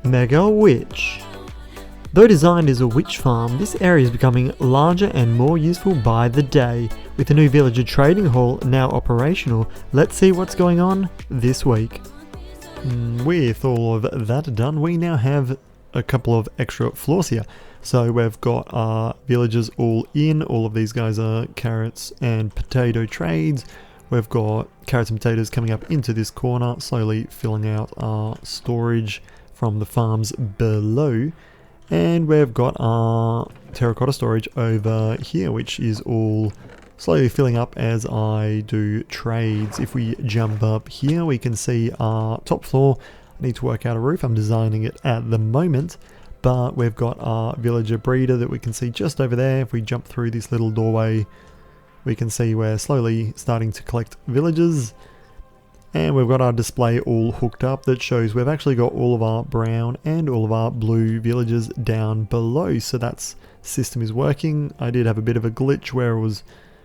Mega Witch. Though designed as a witch farm, this area is becoming larger and more useful by the day. With the new villager trading hall now operational, let's see what's going on this week. With all of that done, we now have a couple of extra floors here. So we've got our villagers all in. All of these guys are carrots and potato trades. We've got carrots and potatoes coming up into this corner, slowly filling out our storage from the farms below. And we've got our terracotta storage over here, which is all slowly filling up as I do trades. If we jump up here, we can see our top floor. I need to work out a roof. I'm designing it at the moment. But we've got our villager breeder that we can see just over there. If we jump through this little doorway, we can see we're slowly starting to collect villagers. And we've got our display all hooked up that shows we've actually got all of our brown and all of our blue villagers down below. So that system is working. I did have a bit of a glitch where it was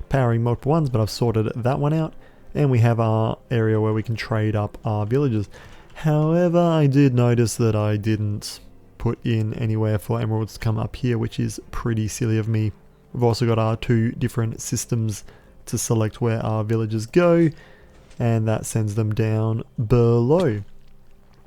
powering multiple ones, but I've sorted that one out. And we have our area where we can trade up our villagers. However, I did notice that I didn't put in anywhere for emeralds to come up here, which is pretty silly of me. We've also got our two different systems to select where our villagers go, and that sends them down below,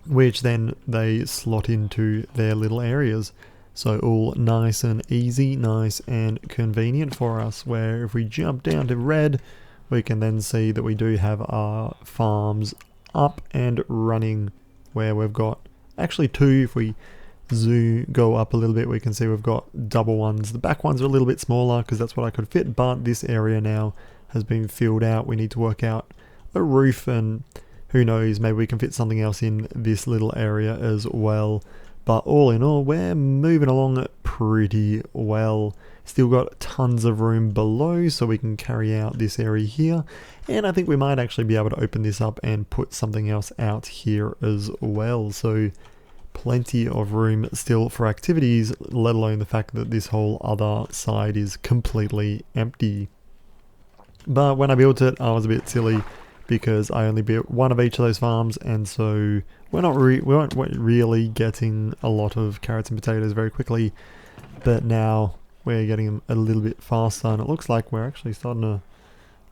which then they slot into their little areas. So all nice and easy, nice and convenient for us, where if we jump down to red, we can then see that we do have our farms up and running, where we've got actually two. If we go up a little bit, we can see we've got double ones. The back ones are a little bit smaller because that's what I could fit, but this area now has been filled out. We need to work out a roof, and who knows, maybe we can fit something else in this little area as well. But all in all, we're moving along pretty well. Still got tons of room below, so we can carry out this area here. And I think we might actually be able to open this up and put something else out here as well. So plenty of room still for activities, let alone the fact that this whole other side is completely empty. But when I built it, I was a bit silly because I only built one of each of those farms, and so we weren't really getting a lot of carrots and potatoes very quickly. But now we're getting them a little bit faster, and it looks like we're actually starting to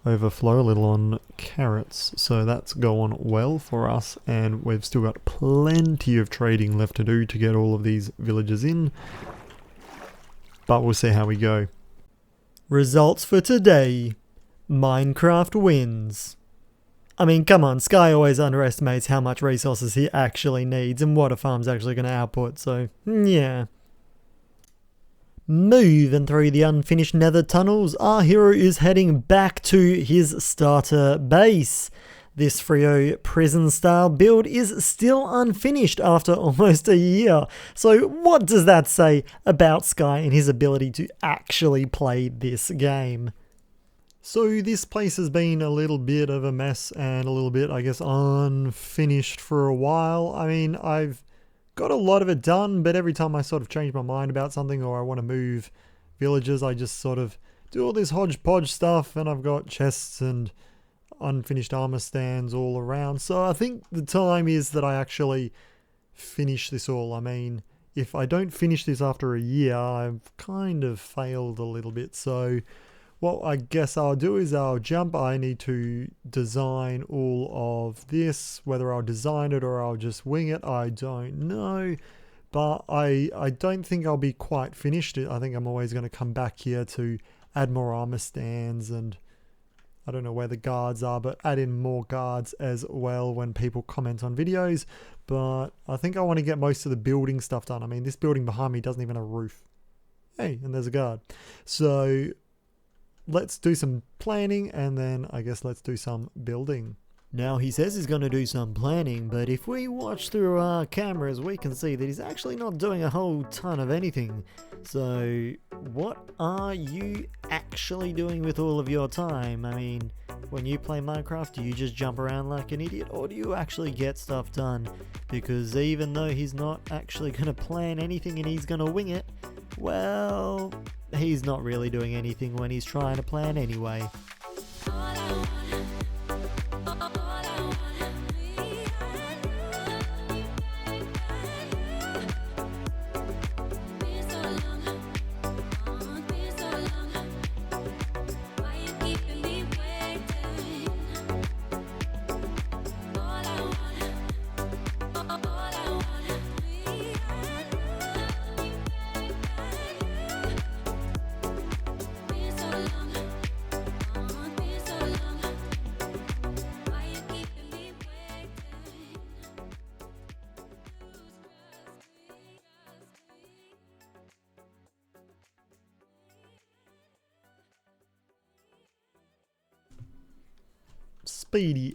overflow a little on carrots, so that's going well for us. And we've still got plenty of trading left to do to get all of these villagers in, but we'll see how we go. Results for today: Minecraft wins. I mean, come on, Sky always underestimates how much resources he actually needs and what a farm's actually going to output, so yeah. Moving through the unfinished nether tunnels, our hero is heading back to his starter base. This Frio prison style build is still unfinished after almost a year. So what does that say about Sky and his ability to actually play this game? So this place has been a little bit of a mess and a little bit, I guess, unfinished for a while. I mean, I've got a lot of it done, but every time I sort of change my mind about something or I want to move villagers, I just sort of do all this hodgepodge stuff, and I've got chests and unfinished armor stands all around. So I think the time is that I actually finish this all. I mean, if I don't finish this after a year, I've kind of failed a little bit. So what I guess I'll do is I'll jump. I need to design all of this. Whether I'll design it or I'll just wing it, I don't know. But I don't think I'll be quite finished. I think I'm always going to come back here to add more armor stands, and I don't know where the guards are, but add in more guards as well when people comment on videos. But I think I want to get most of the building stuff done. I mean, this building behind me doesn't even have a roof. Hey, and there's a guard. So let's do some planning, and then I guess let's do some building. Now, he says he's going to do some planning, but if we watch through our cameras, we can see that he's actually not doing a whole ton of anything. So, what are you actually doing with all of your time? I mean, when you play Minecraft, do you just jump around like an idiot, or do you actually get stuff done? Because even though he's not actually going to plan anything and he's going to wing it, well, he's not really doing anything when he's trying to plan anyway.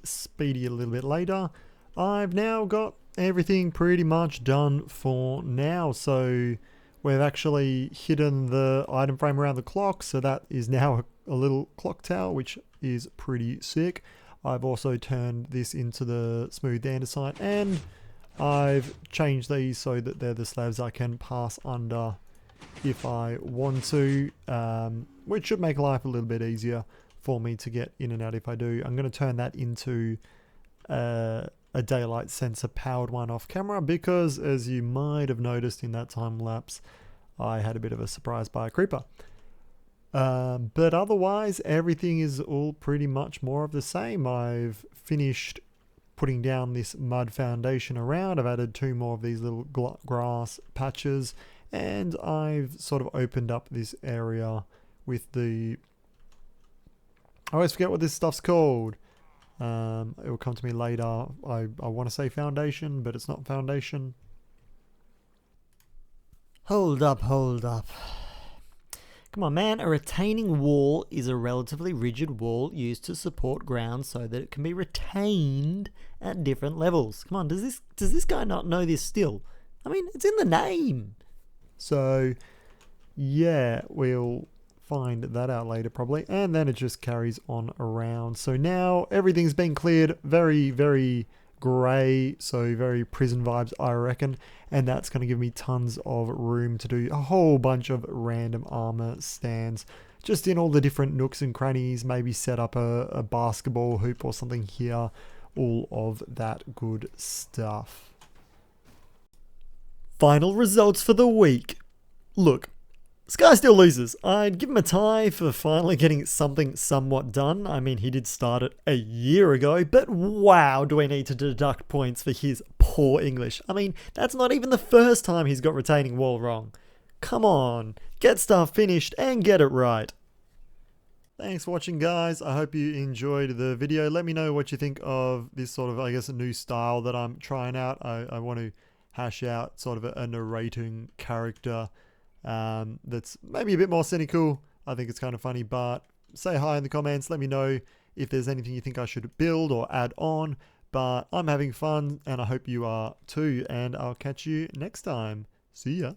speedy a little bit later. I've now got everything pretty much done for now. So we've actually hidden the item frame around the clock. So that is now a little clock tower, which is pretty sick. I've also turned this into the smooth andesite, and I've changed these so that they're the slabs I can pass under if I want to, which should make life a little bit easier for me to get in and out if I do. I'm going to turn that into a daylight sensor powered one off camera because, as you might have noticed in that time lapse, I had a bit of a surprise by a creeper. But otherwise, everything is all pretty much more of the same. I've finished putting down this mud foundation around. I've added 2 more of these little grass patches, and I've sort of opened up this area with the... I always forget what this stuff's called. It will come to me later. I want to say foundation, but it's not foundation. Hold up. Come on, man. A retaining wall is a relatively rigid wall used to support ground so that it can be retained at different levels. Come on, does this guy not know this still? I mean, it's in the name. So, yeah, we'll find that out later probably. And then it just carries on around. So now everything's been cleared. Very, very grey, so very prison vibes, I reckon. And that's going to give me tons of room to do a whole bunch of random armor stands just in all the different nooks and crannies. Maybe set up a basketball hoop or something here. All of that good stuff. Final results for the week. Look, Sky still loses. I'd give him a tie for finally getting something somewhat done. I mean, he did start it a year ago, but wow, do I need to deduct points for his poor English. I mean, that's not even the first time he's got retaining wall wrong. Come on, get stuff finished and get it right. Thanks for watching, guys. I hope you enjoyed the video. Let me know what you think of this sort of, I guess, a new style that I'm trying out. I want to hash out sort of a narrating character that's maybe a bit more cynical. I think it's kind of funny, but say hi in the comments. Let me know if there's anything you think I should build or add on. But I'm having fun, and I hope you are too, and I'll catch you next time. See ya.